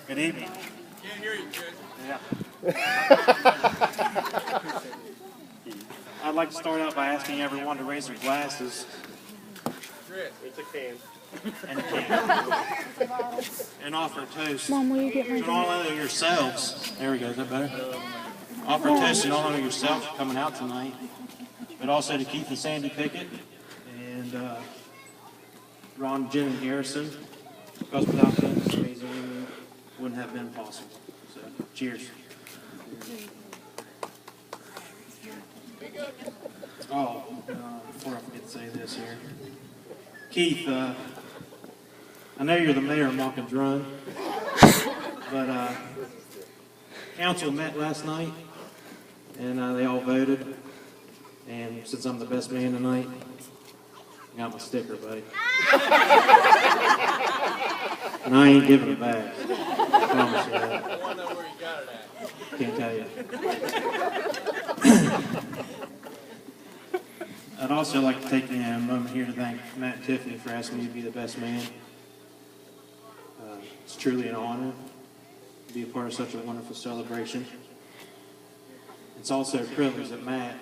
Good evening. Can't hear you, Chris. Yeah. I'd like to start out by asking everyone to raise their glasses. Chris. It's a can. And a can. And offer a toast. Mom, will you get my To all of yourselves. There we go. Is that better? Offer a toast to all of yourselves for coming out tonight. But also to Keith and Sandy Pickett. And Ron, Jim, and Harrison. Because without them, this amazing evening wouldn't have been possible. So, cheers. Oh, before I forget to say this here. Keith, I know you're the mayor of Malkin's Run, but council met last night, and they all voted. And since I'm the best man tonight, I got my sticker, buddy. And I ain't giving it back. I promise you that. I want to know where you got it at. Can't tell you. I'd also like to take a moment here to thank Matt and Tiffany for asking me to be the best man. It's truly an honor to be a part of such a wonderful celebration. It's also a privilege that Matt,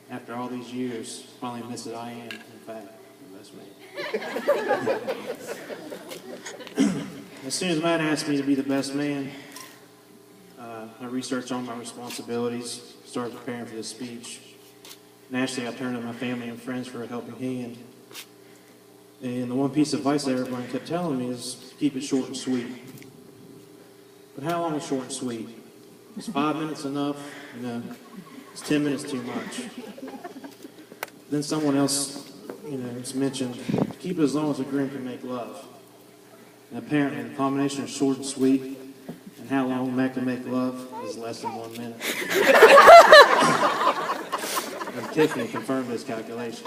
after all these years, finally admits that I am, in fact, the best man. As soon as Matt asked me to be the best man, I researched all my responsibilities, started preparing for this speech. Naturally, I turned to my family and friends for a helping hand. And the one piece of advice that everyone kept telling me is keep it short and sweet. But how long is short and sweet? Is 5 minutes enough? No. Is 10 minutes too much? Then someone else, has mentioned keep it as long as a groom can make love. And apparently, the combination of short and sweet and how long Matt can make love is less than 1 minute. And Tiffany confirmed this calculation.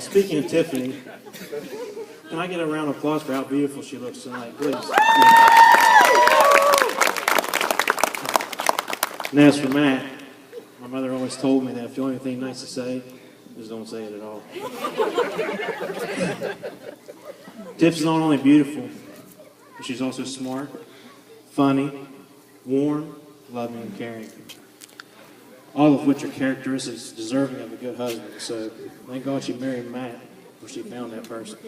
Speaking of Tiffany, can I get a round of applause for how beautiful she looks tonight, please? And as for Matt, my mother always told me that if you have anything nice to say, just don't say it at all. Tiff's not only beautiful, but she's also smart, funny, warm, loving, and caring. All of which are characteristics deserving of a good husband. So thank God she married Matt before she found that person.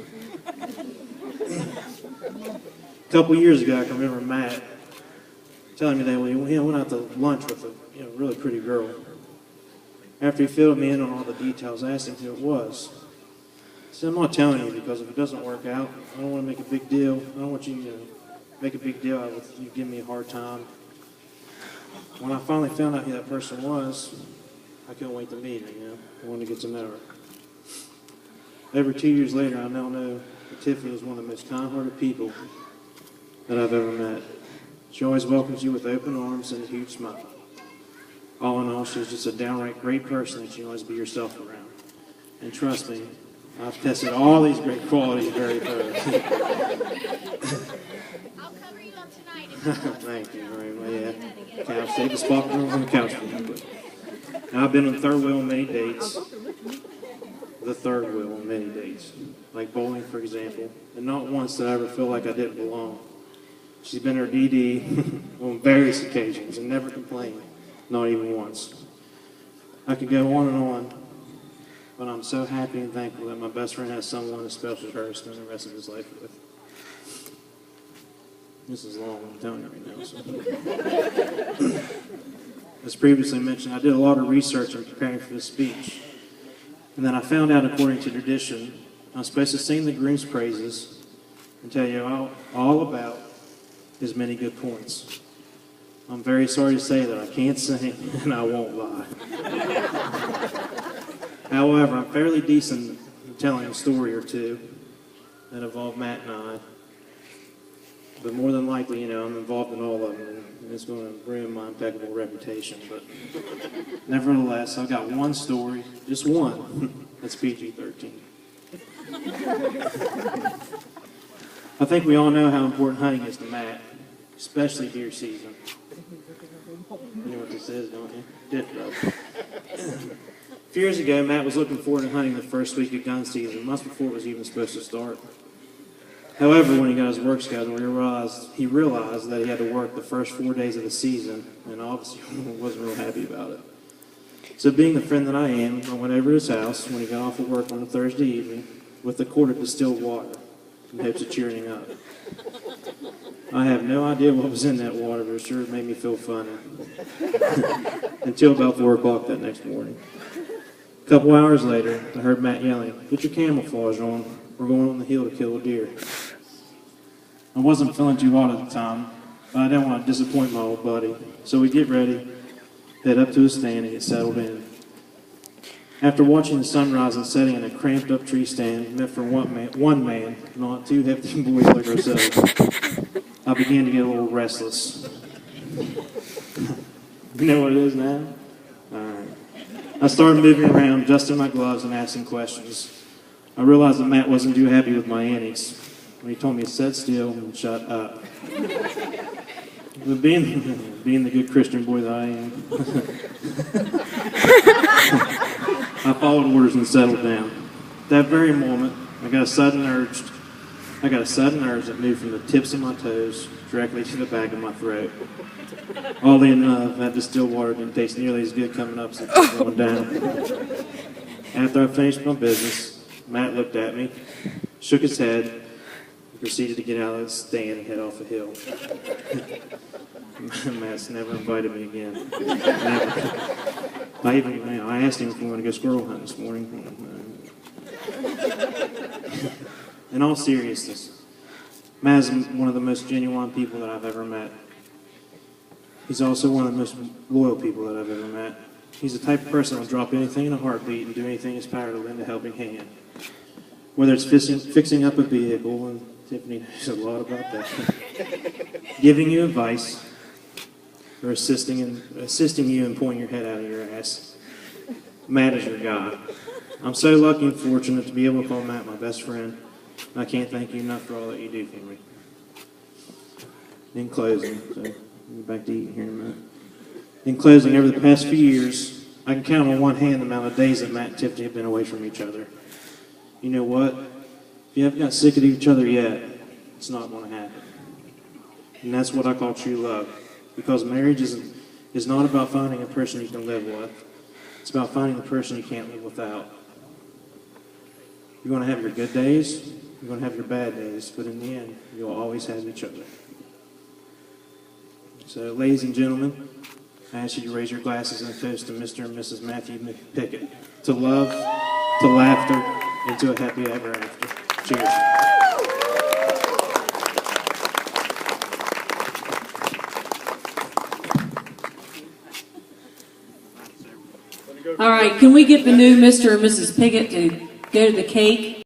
A couple years ago, I can remember Matt telling me that he went out to lunch with a really pretty girl. After he filled me in on all the details, I asked him who it was. I said, I'm not telling you because if it doesn't work out, I don't want to make a big deal. I don't want you to make a big deal out of you giving me a hard time. When I finally found out who that person was, I couldn't wait to meet her, I wanted to get to know her. Over 2 years later, I now know that Tiffany is one of the most kind-hearted people that I've ever met. She always welcomes you with open arms and a huge smile. All in all, she's just a downright great person that you can always be yourself around. And trust me, I've tested all these great qualities very thoroughly. I'll cover you up tonight. Thank you very much. Yeah, couch. Take the spot on the couch for me. Now, I've been on the third wheel on many dates. The third wheel on many dates, like bowling, for example, and not once did I ever feel like I didn't belong. She's been her DD on various occasions and never complained, not even once. I could go on and on, but I'm so happy and thankful that my best friend has someone as special as her to spend the rest of his life with. This is long, I'm telling you right now. So. As previously mentioned, I did a lot of research in preparing for this speech. And then I found out, according to tradition, I'm supposed to sing the groom's praises and tell you all about his many good points. I'm very sorry to say that I can't sing, and I won't lie. However, I'm fairly decent at telling a story or two that involve Matt and I. But more than likely, I'm involved in all of them, and it's going to ruin my impeccable reputation. But nevertheless, I've got one story, just one, that's PG-13. I think we all know how important hunting is to Matt, especially deer season. You know what this is, don't you? Dip. A few years ago, Matt was looking forward to hunting the first week of gun season, months before it was even supposed to start. However, when he got his work schedule, he realized that he had to work the first 4 days of the season, and obviously wasn't real happy about it. So being the friend that I am, I went over to his house when he got off of work on a Thursday evening with a quart of distilled water in hopes of cheering him up. I have no idea what was in that water, but it sure made me feel funny. Until about 4 o'clock that next morning. A couple hours later, I heard Matt yelling, "Get your camouflage on. We're going on the hill to kill a deer." I wasn't feeling too hot at the time, but I didn't want to disappoint my old buddy. So we get ready, head up to his stand, and get settled in. After watching the sunrise and setting in a cramped up tree stand meant for one man, not two hefty boys like ourselves, I began to get a little restless. You know what it is now? Alright. I started moving around, adjusting my gloves and asking questions. I realized that Matt wasn't too happy with my antics when he told me to sit still and shut up. But being the good Christian boy that I am, I followed orders and settled down. That very moment, I got a sudden urge that moved from the tips of my toes directly to the back of my throat. Oddly enough, that distilled water didn't taste nearly as good coming up as it was going down. After I finished my business, Matt looked at me, shook his head, and proceeded to get out of the stand and head off the hill. Matt's never invited me again. Never. I asked him if he wanted to go squirrel hunting this morning. In all seriousness, Matt is one of the most genuine people that I've ever met. He's also one of the most loyal people that I've ever met. He's the type of person who will drop anything in a heartbeat and do anything in his power to lend a helping hand. Whether it's fixing up a vehicle, and Tiffany knows a lot about that, giving you advice, or assisting you in pulling your head out of your ass. Matt is your guy. I'm so lucky and fortunate to be able to call Matt my best friend. I can't thank you enough for all that you do for me. In closing, so we'll get back to eating here in a minute. In closing, over the past few years, I can count on one hand the amount of days that Matt and Tiffany have been away from each other. You know what? If you haven't got sick of each other yet, it's not going to happen. And that's what I call true love. Because marriage is not about finding a person you can live with. It's about finding the person you can't live without. You're going to have your good days, you're going to have your bad days, but in the end, you'll always have each other. So, ladies and gentlemen, I ask you to raise your glasses and toast to Mr. and Mrs. Matthew Pickett. To love, to laughter, and to a happy ever after. Cheers. All right, can we get the new Mr. and Mrs. Pickett to go to the cake?